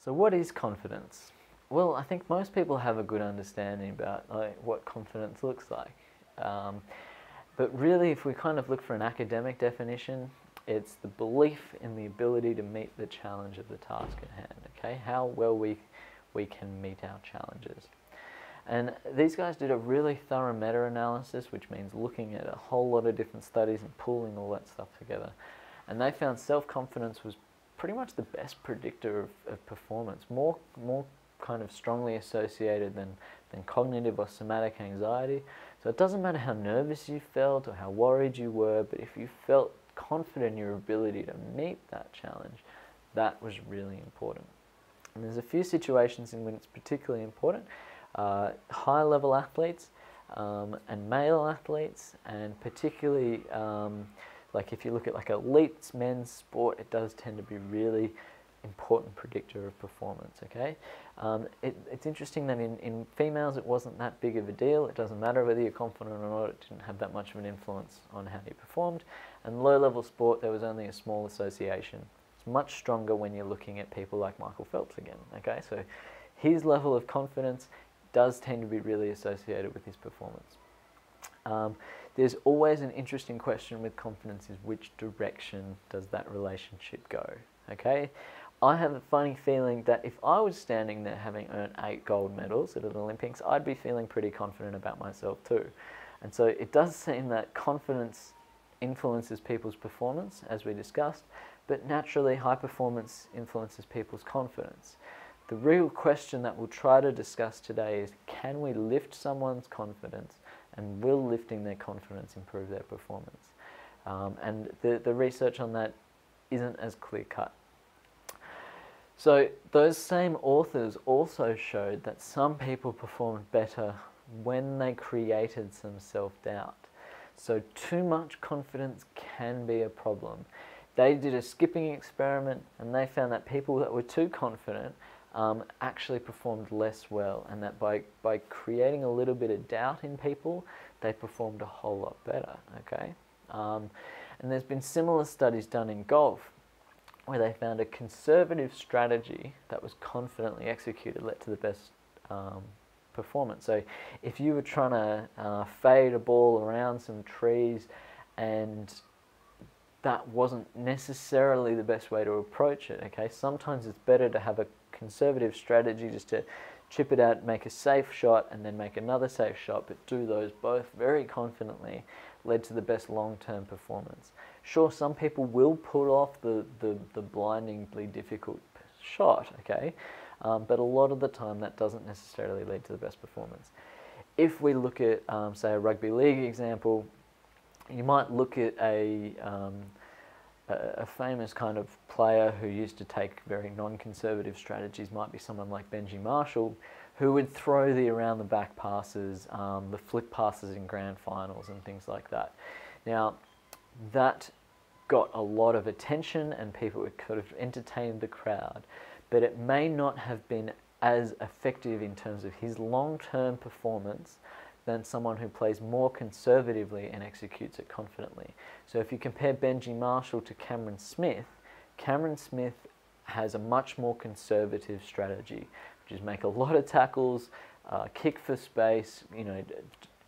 So what is confidence? Well, I think most people have a good understanding about what confidence looks like. But really, if we kind of look for an academic definition, it's the belief in the ability to meet the challenge of the task at hand, okay? How well we can meet our challenges. And these guys did a really thorough meta-analysis, which means looking at a whole lot of different studies and pooling all that stuff together. And they found self-confidence was pretty much the best predictor of performance, more kind of strongly associated than cognitive or somatic anxiety. So it doesn't matter how nervous you felt or how worried you were, but if you felt confident in your ability to meet that challenge, that was really important. And there's a few situations in which it's particularly important. High-level athletes and male athletes, and particularly like if you look at like elite men's sport, it does tend to be really important predictor of performance, okay? It's interesting that in females it wasn't that big of a deal. It doesn't matter whether you're confident or not, it didn't have that much of an influence on how you performed. And low-level sport, there was only a small association. It's much stronger when you're looking at people like Michael Phelps again, okay? So his level of confidence does tend to be really associated with his performance. There's always an interesting question with confidence is which direction does that relationship go, okay? I have a funny feeling that if I was standing there having earned 8 gold medals at an Olympics, I'd be feeling pretty confident about myself too. And so it does seem that confidence influences people's performance, as we discussed, but naturally high performance influences people's confidence. The real question that we'll try to discuss today is, can we lift someone's confidence, and will lifting their confidence improve their performance? And the research on that isn't as clear-cut. So those same authors also showed that some people performed better when they created some self-doubt. So too much confidence can be a problem. They did a skipping experiment and they found that people that were too confident actually performed less well, and that by creating a little bit of doubt in people, they performed a whole lot better, okay? And there's been similar studies done in golf where they found a conservative strategy that was confidently executed led to the best performance. So if you were trying to fade a ball around some trees and that wasn't necessarily the best way to approach it, okay? Sometimes it's better to have a conservative strategy just to chip it out, make a safe shot, and then make another safe shot, but do those both very confidently led to the best long-term performance. Sure, some people will pull off the blindingly difficult shot, okay? But a lot of the time that doesn't necessarily lead to the best performance. If we look at, say, a rugby league example, you might look at a famous kind of player who used to take very non-conservative strategies, might be someone like Benji Marshall, who would throw the around-the-back passes, the flick passes in grand finals and things like that. Now, that got a lot of attention and people could have entertained the crowd, but it may not have been as effective in terms of his long-term performance than someone who plays more conservatively and executes it confidently. So if you compare Benji Marshall to Cameron Smith has a much more conservative strategy, which is make a lot of tackles, kick for space, you know,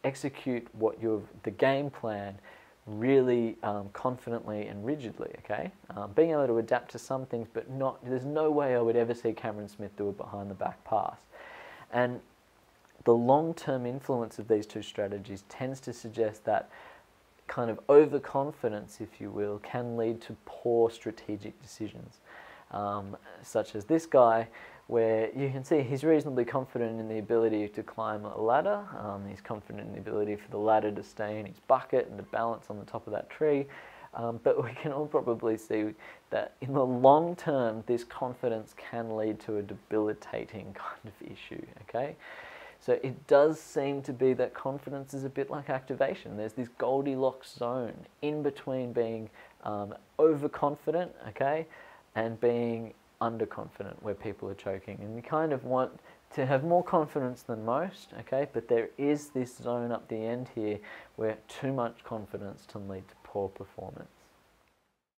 execute what the game plan really confidently and rigidly, okay? Being able to adapt to some things, but there's no way I would ever see Cameron Smith do a behind the back pass. And the long-term influence of these two strategies tends to suggest that kind of overconfidence, if you will, can lead to poor strategic decisions, such as this guy, where you can see he's reasonably confident in the ability to climb a ladder. He's confident in the ability for the ladder to stay in his bucket and to balance on the top of that tree. But we can all probably see that in the long term, this confidence can lead to a debilitating kind of issue, okay? So it does seem to be that confidence is a bit like activation. There's this Goldilocks zone in between being overconfident, okay, and being underconfident, where people are choking. And you kind of want to have more confidence than most, okay, but there is this zone up the end here where too much confidence can lead to poor performance.